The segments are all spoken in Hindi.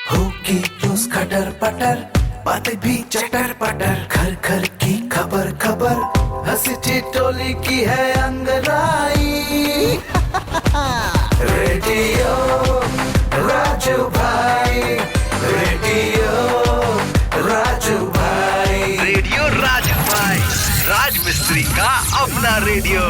होगी रोज खटर पटर, बातें भी चटर पटर, घर घर की खबर खबर, हंसी टोली की है अंगराई। रेडियो राजू भाई, रेडियो राजू भाई, रेडियो राजू भाई, राज मिस्त्री का अपना रेडियो।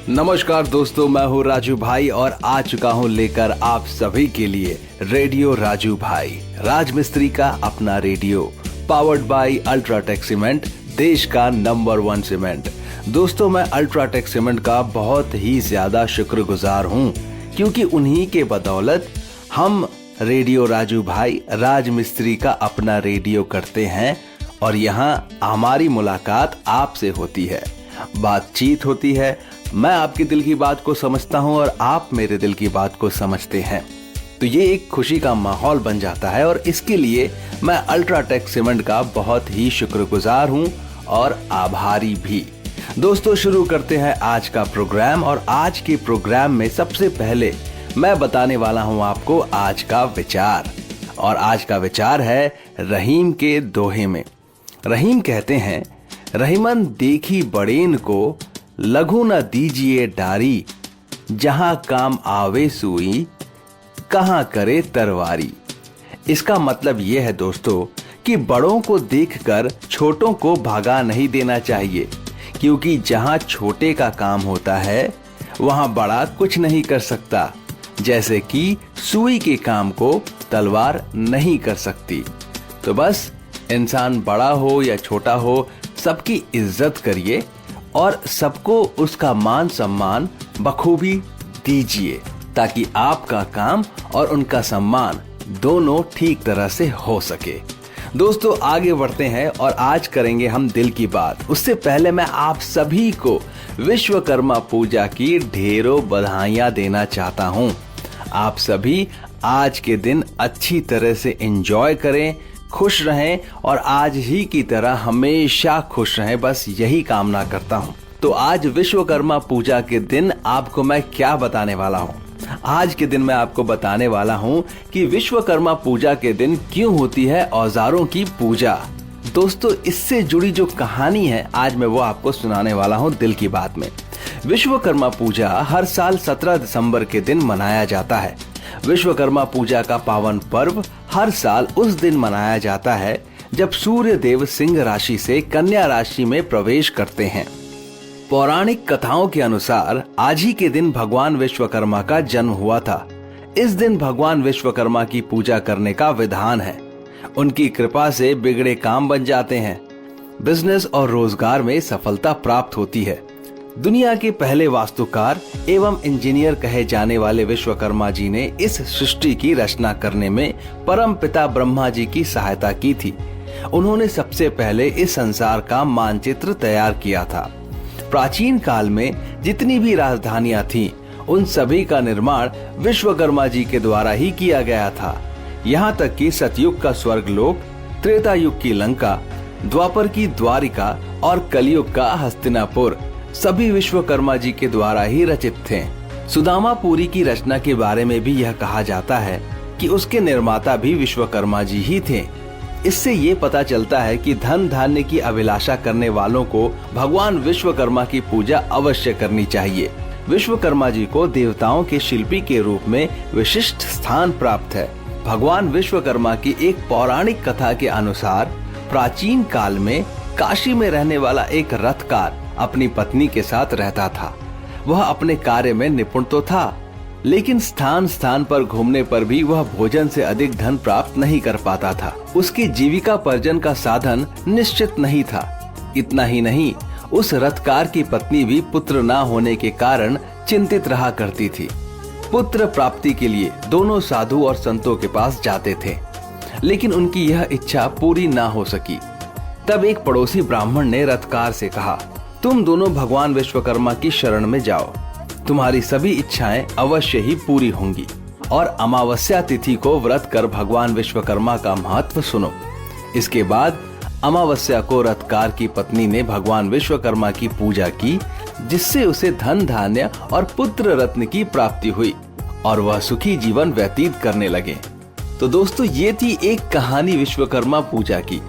नमस्कार दोस्तों, मैं हूँ राजू भाई और आ चुका हूँ लेकर आप सभी के लिए रेडियो राजू भाई, राज मिस्त्री का अपना radio, powered by UltraTech cement, देश का नंबर 1 सीमेंट। दोस्तों, मैं अल्ट्राटेक सीमेंट का बहुत ही ज्यादा शुक्रगुजार हूँ, क्योंकि उन्हीं के बदौलत हम रेडियो राजू भाई, राज मिस्त्री का अपना रेडियो करते हैं और यहाँ हमारी मुलाकात आपसे होती है, बातचीत होती है। मैं आपके दिल की बात को समझता हूं और आप मेरे दिल की बात को समझते हैं, तो ये एक खुशी का माहौल बन जाता है और इसके लिए मैं अल्ट्राटेक सीमेंट का बहुत ही शुक्रगुजार हूं और आभारी भी। दोस्तों, शुरू करते हैं आज का प्रोग्राम और आज के प्रोग्राम में सबसे पहले मैं बताने वाला हूं आपको आज का विचार, और आज का विचार है रहीम के दोहे में। रहीम कहते हैं, रहीमन देखी बड़ेन को लघु न दीजिए डारी, जहां काम आवे सुई कहां करे तरवारी। इसका मतलब यह है दोस्तों कि बड़ों को देखकर छोटों को भगा नहीं देना चाहिए, क्योंकि जहां छोटे का काम होता है वहां बड़ा कुछ नहीं कर सकता, जैसे कि सुई के काम को तलवार नहीं कर सकती। तो बस इंसान बड़ा हो या छोटा हो, सबकी इज्जत करिए और सबको उसका मान सम्मान बखूबी दीजिए, ताकि आपका काम और उनका सम्मान दोनों ठीक तरह से हो सके। दोस्तों, आगे बढ़ते हैं और आज करेंगे हम दिल की बात। उससे पहले मैं आप सभी को विश्वकर्मा पूजा की ढेरों बधाइयां देना चाहता हूं। आप सभी आज के दिन अच्छी तरह से एंजॉय करें, खुश रहें और आज ही की तरह हमेशा खुश रहें, बस यही कामना करता हूं। तो आज विश्वकर्मा पूजा के दिन आपको मैं क्या बताने वाला हूं? आज के दिन मैं आपको बताने वाला हूं कि विश्वकर्मा पूजा के दिन क्यों होती है औजारों की पूजा। दोस्तों, इससे जुड़ी जो कहानी है आज मैं वो आपको सुनाने वाला हूं दिल की बात में। विश्वकर्मा पूजा हर साल 17 दिसंबर के दिन मनाया जाता है। विश्वकर्मा पूजा का पावन पर्व हर साल उस दिन मनाया जाता है जब सूर्य देव सिंह राशि से कन्या राशि में प्रवेश करते हैं। पौराणिक कथाओं के अनुसार आज ही के दिन भगवान विश्वकर्मा का जन्म हुआ था। इस दिन भगवान विश्वकर्मा की पूजा करने का विधान है। उनकी कृपा से बिगड़े काम बन जाते हैं, बिजनेस और रोजगार में सफलता प्राप्त होती है। दुनिया के पहले वास्तुकार एवं इंजीनियर कहे जाने वाले विश्वकर्मा जी ने इस सृष्टि की रचना करने में परम पिता ब्रह्मा जी की सहायता की थी। उन्होंने सबसे पहले इस संसार का मानचित्र तैयार किया था। प्राचीन काल में जितनी भी राजधानियां थीं, उन सभी का निर्माण विश्वकर्मा जी के द्वारा ही किया गया था। यहाँ तक कि सतयुग का स्वर्गलोक, त्रेता युग की लंका, द्वापर की द्वारिका और कलयुग का हस्तिनापुर सभी विश्वकर्मा जी के द्वारा ही रचित थे। सुदामापुरी की रचना के बारे में भी यह कहा जाता है कि उसके निर्माता भी विश्वकर्मा जी ही थे। इससे ये पता चलता है कि धन धान्य की अभिलाषा करने वालों को भगवान विश्वकर्मा की पूजा अवश्य करनी चाहिए। विश्वकर्मा जी को देवताओं के शिल्पी के रूप में विशिष्ट स्थान प्राप्त है। भगवान विश्वकर्मा की एक पौराणिक कथा के अनुसार प्राचीन काल में काशी में रहने वाला एक रथकार अपनी पत्नी के साथ रहता था। वह अपने कार्य में निपुण तो था, लेकिन स्थान स्थान पर घूमने पर भी वह भोजन से अधिक धन प्राप्त नहीं कर पाता था। उसकी जीविकापार्जन का साधन निश्चित नहीं था। इतना ही नहीं, उस रथकार की पत्नी भी पुत्र न होने के कारण चिंतित रहा करती थी। पुत्र प्राप्ति के लिए दोनों साधु और संतों के पास जाते थे, लेकिन उनकी यह इच्छा पूरी ना हो सकी। तब एक पड़ोसी ब्राह्मण ने रथकार से कहा, तुम दोनों भगवान विश्वकर्मा की शरण में जाओ, तुम्हारी सभी इच्छाएं अवश्य ही पूरी होंगी। और अमावस्या तिथि को व्रत कर भगवान विश्वकर्मा का महत्व सुनो। इसके बाद अमावस्या को रथकार की पत्नी ने भगवान विश्वकर्मा की पूजा की, जिससे उसे धन धान्य और पुत्र रत्न की प्राप्ति हुई और वह सुखी जीवन व्यतीत करने लगे। तो दोस्तों, ये थी एक कहानी विश्वकर्मा पूजा की।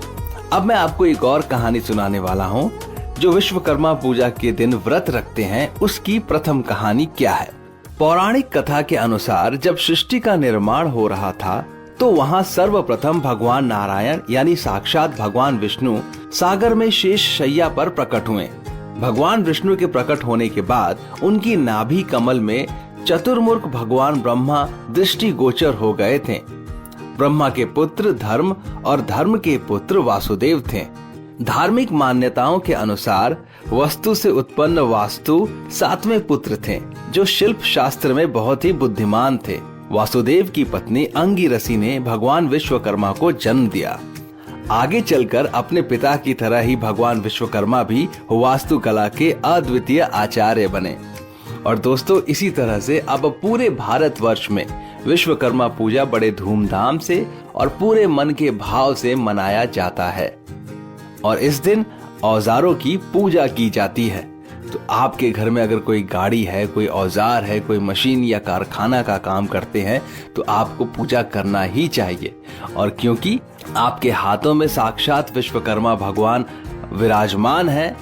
अब मैं आपको एक और कहानी सुनाने वाला हूँ जो विश्वकर्मा पूजा के दिन व्रत रखते हैं उसकी प्रथम कहानी क्या है। पौराणिक कथा के अनुसार जब सृष्टि का निर्माण हो रहा था तो वहाँ सर्वप्रथम भगवान नारायण यानी साक्षात भगवान विष्णु सागर में शेष शैया पर प्रकट हुए। भगवान विष्णु के प्रकट होने के बाद उनकी नाभि कमल में चतुर्मुख भगवान ब्रह्मा दृष्टि गोचर हो गए थे। ब्रह्मा के पुत्र धर्म और धर्म के पुत्र वासुदेव थे। धार्मिक मान्यताओं के अनुसार वस्तु से उत्पन्न वास्तु सातवें पुत्र थे जो शिल्प शास्त्र में बहुत ही बुद्धिमान थे। वासुदेव की पत्नी अंगिरसी ने भगवान विश्वकर्मा को जन्म दिया। आगे चलकर अपने पिता की तरह ही भगवान विश्वकर्मा भी वास्तुकला के अद्वितीय आचार्य बने। और दोस्तों, इसी तरह से अब पूरे भारतवर्ष में विश्वकर्मा पूजा बड़े धूमधाम से और पूरे मन के भाव से मनाया जाता है और इस दिन औजारों की पूजा की जाती है। तो आपके घर में अगर कोई गाड़ी है, कोई औजार है, कोई मशीन या कारखाना का काम करते हैं तो आपको पूजा करना ही चाहिए। और क्योंकि आपके हाथों में साक्षात विश्वकर्मा भगवान विराजमान है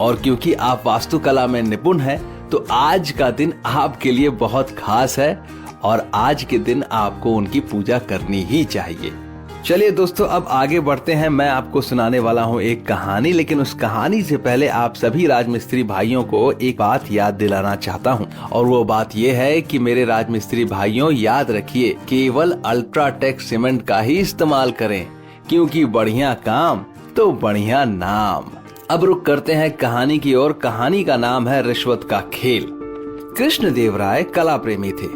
और क्योंकि आप वास्तुकला में निपुण हैं, तो आज का दिन आपके लिए बहुत खास है और आज के दिन आपको उनकी पूजा करनी ही चाहिए। चलिए दोस्तों, अब आगे बढ़ते हैं। मैं आपको सुनाने वाला हूँ एक कहानी, लेकिन उस कहानी से पहले आप सभी राजमिस्त्री भाइयों को एक बात याद दिलाना चाहता हूँ और वो बात ये है कि मेरे राजमिस्त्री भाइयों, याद रखिए केवल अल्ट्राटेक सीमेंट का ही इस्तेमाल करें, क्योंकि बढ़िया काम तो बढ़िया नाम। अब रुक करते हैं कहानी की ओर। कहानी का नाम है रिश्वत का खेल। कृष्णदेवराय कला प्रेमी थे,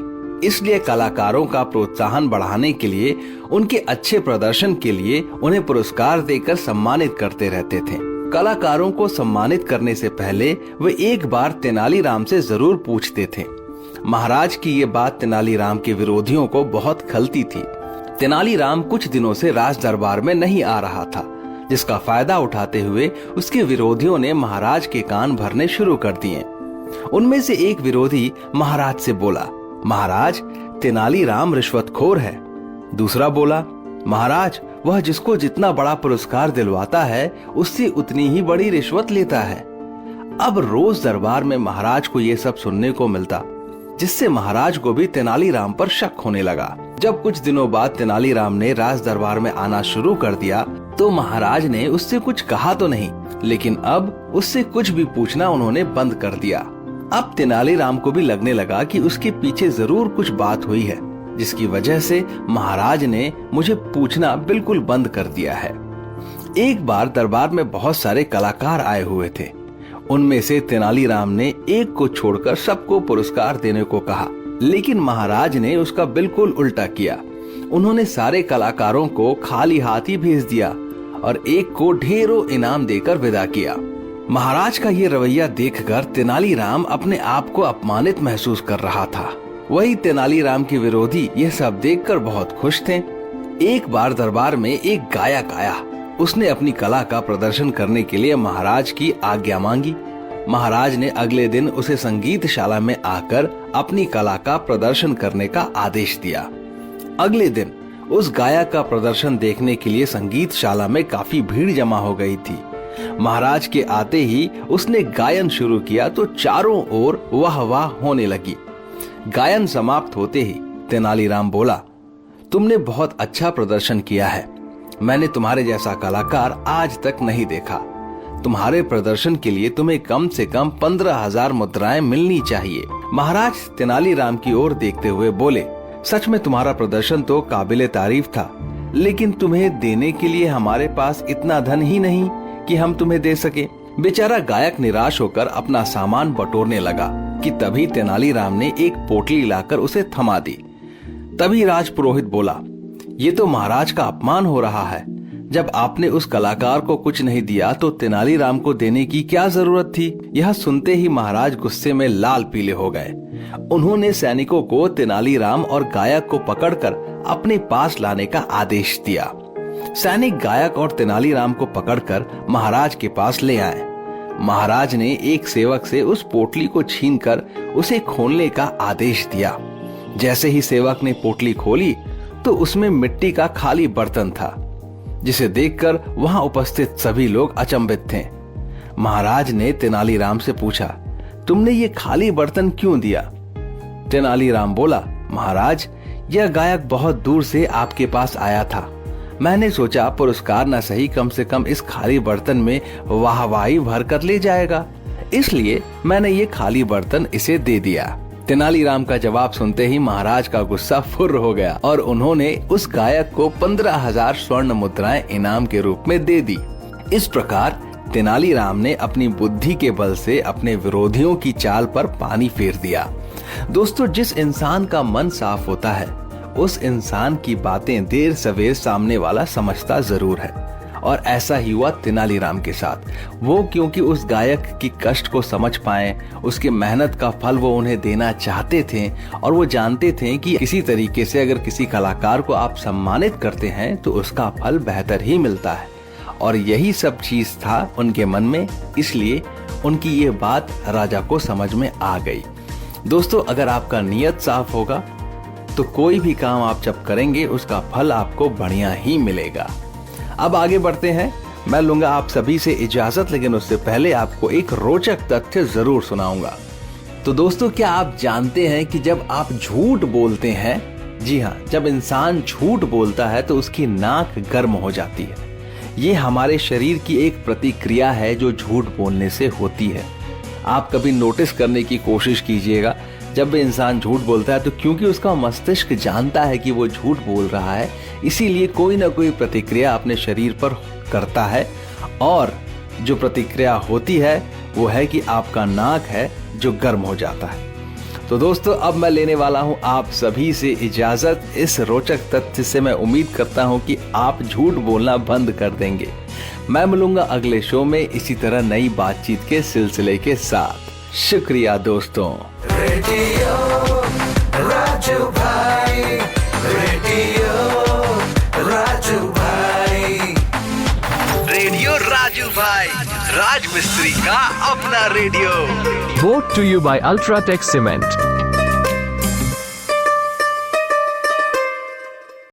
इसलिए कलाकारों का प्रोत्साहन बढ़ाने के लिए, उनके अच्छे प्रदर्शन के लिए उन्हें पुरस्कार देकर सम्मानित करते रहते थे। कलाकारों को सम्मानित करने से पहले वे एक बार तेनालीराम से जरूर पूछते थे। महाराज की ये बात तेनालीराम के विरोधियों को बहुत खलती थी। तेनालीराम कुछ दिनों से राज दरबार में नहीं आ रहा था, जिसका फायदा उठाते हुए उसके विरोधियों ने महाराज के कान भरने शुरू कर दिए। उनमें से एक विरोधी महाराज से बोला, महाराज, तेनालीराम रिश्वतखोर है। दूसरा बोला, महाराज, वह जिसको जितना बड़ा पुरस्कार दिलवाता है उससे उतनी ही बड़ी रिश्वत लेता है। अब रोज दरबार में महाराज को ये सब सुनने को मिलता, जिससे महाराज को भी तेनालीराम पर शक होने लगा। जब कुछ दिनों बाद तेनालीराम ने राज दरबार में आना शुरू कर दिया तो महाराज ने उससे कुछ कहा तो नहीं, लेकिन अब उससे कुछ भी पूछना उन्होंने बंद कर दिया। अब तेनालीराम को भी लगने लगा कि उसके पीछे जरूर कुछ बात हुई है, जिसकी वजह से महाराज ने मुझे पूछना बिल्कुल बंद कर दिया है। एक बार दरबार में बहुत सारे कलाकार आए हुए थे। उनमें से तेनालीराम ने एक को छोड़कर सबको पुरस्कार देने को कहा, लेकिन महाराज ने उसका बिल्कुल उल्टा किया। उन्होंने सारे कलाकारों को खाली हाथ ही भेज दिया और एक को ढेरों इनाम देकर विदा किया। महाराज का ये रवैया देखकर तेनालीराम अपने आप को अपमानित महसूस कर रहा था। वही तेनालीराम के विरोधी यह सब देखकर बहुत खुश थे। एक बार दरबार में एक गायक आया। उसने अपनी कला का प्रदर्शन करने के लिए महाराज की आज्ञा मांगी। महाराज ने अगले दिन उसे संगीतशाला में आकर अपनी कला का प्रदर्शन करने का आदेश दिया। अगले दिन उस गायक का प्रदर्शन देखने के लिए संगीतशाला में काफी भीड़ जमा हो गई थी। महाराज के आते ही उसने गायन शुरू किया तो चारों ओर वाह वाह होने लगी। गायन समाप्त होते ही तेनालीराम बोला, तुमने बहुत अच्छा प्रदर्शन किया है। मैंने तुम्हारे जैसा कलाकार आज तक नहीं देखा। तुम्हारे प्रदर्शन के लिए तुम्हें कम से कम 15,000 मुद्राएं मिलनी चाहिए। महाराज तेनालीराम की ओर देखते हुए बोले, सच में तुम्हारा प्रदर्शन तो काबिले तारीफ था, लेकिन तुम्हें देने के लिए हमारे पास इतना धन ही नहीं कि हम तुम्हें दे सके। बेचारा गायक निराश होकर अपना सामान बटोरने लगा कि तभी तेनालीराम ने एक पोटली लाकर उसे थमा दी। तभी राजपुरोहित बोला, ये तो महाराज का अपमान हो रहा है। जब आपने उस कलाकार को कुछ नहीं दिया तो तेनालीराम को देने की क्या जरूरत थी। यह सुनते ही महाराज गुस्से में लाल पीले हो गए। उन्होंने सैनिकों को तेनालीराम और गायक को पकड़कर अपने पास लाने का आदेश दिया। सैनिक गायक और तेनालीराम को पकड़कर महाराज के पास ले आए। महाराज ने एक सेवक से उस पोटली को छीनकर उसे खोलने का आदेश दिया। जैसे ही सेवक ने पोटली खोली तो उसमें मिट्टी का खाली बर्तन था, जिसे देखकर वहां उपस्थित सभी लोग अचंभित थे। महाराज ने तेनालीराम से पूछा, तुमने ये खाली बर्तन क्यों दिया? तेनालीराम बोला, महाराज, यह गायक बहुत दूर से आपके पास आया था। मैंने सोचा पुरस्कार न सही, कम से कम इस खाली बर्तन में वाहवाही भर कर ले जाएगा, इसलिए मैंने ये खाली बर्तन इसे दे दिया। तेनालीराम का जवाब सुनते ही महाराज का गुस्सा फुर्र हो गया और उन्होंने उस गायक को 15,000 स्वर्ण मुद्राएं इनाम के रूप में दे दी। इस प्रकार तेनालीराम ने अपनी बुद्धि के बल से अपने विरोधियों की चाल पर पानी फेर दिया। दोस्तों, जिस इंसान का मन साफ होता है उस इंसान की बातें देर सवेर सामने वाला समझता जरूर है, और ऐसा ही हुआ तेनालीराम के साथ। वो क्योंकि उस गायक की कष्ट को समझ पाए, उसके मेहनत का फल वो उन्हें देना चाहते थे, और वो जानते थे कि किसी तरीके से अगर किसी कलाकार को आप सम्मानित करते हैं तो उसका फल बेहतर ही मिलता है, और यही सब चीज था उनके मन में, इसलिए उनकी ये बात राजा को समझ में आ गई। दोस्तों, अगर आपका नियत साफ होगा तो कोई भी काम आप जब करेंगे उसका फल आपको बढ़िया ही मिलेगा। अब आगे बढ़ते हैं। मैं लूंगा आप सभी से इजाजत, लेकिन उससे पहले आपको एक रोचक तथ्य जरूर सुनाऊंगा। तो दोस्तों, क्या आप जानते हैं कि जब आप झूठ बोलते हैं, जी हाँ, जब इंसान झूठ बोलता है तो उसकी नाक गर्म हो जाती है। ये हमारे शरीर की एक प्रतिक्रिया है जो झूठ बोलने से होती है। आप कभी नोटिस करने की कोशिश कीजिएगा, जब भी इंसान झूठ बोलता है तो क्योंकि उसका मस्तिष्क जानता है कि वो झूठ बोल रहा है, इसीलिए कोई ना कोई प्रतिक्रिया अपने शरीर पर करता है, और जो प्रतिक्रिया होती है वो है कि आपका नाक है जो गर्म हो जाता है। तो दोस्तों, अब मैं लेने वाला हूं आप सभी से इजाजत। इस रोचक तथ्य से मैं उम्मीद करता हूं कि आप झूठ बोलना बंद कर देंगे। मैं मिलूंगा अगले शो में इसी तरह नई बातचीत के सिलसिले के साथ। शुक्रिया दोस्तों। रेडियो राजू भाई, रेडियो राजू भाई, रेडियो राजू भाई, राज मिस्त्री का अपना radio. Brought to you by Ultratech Cement.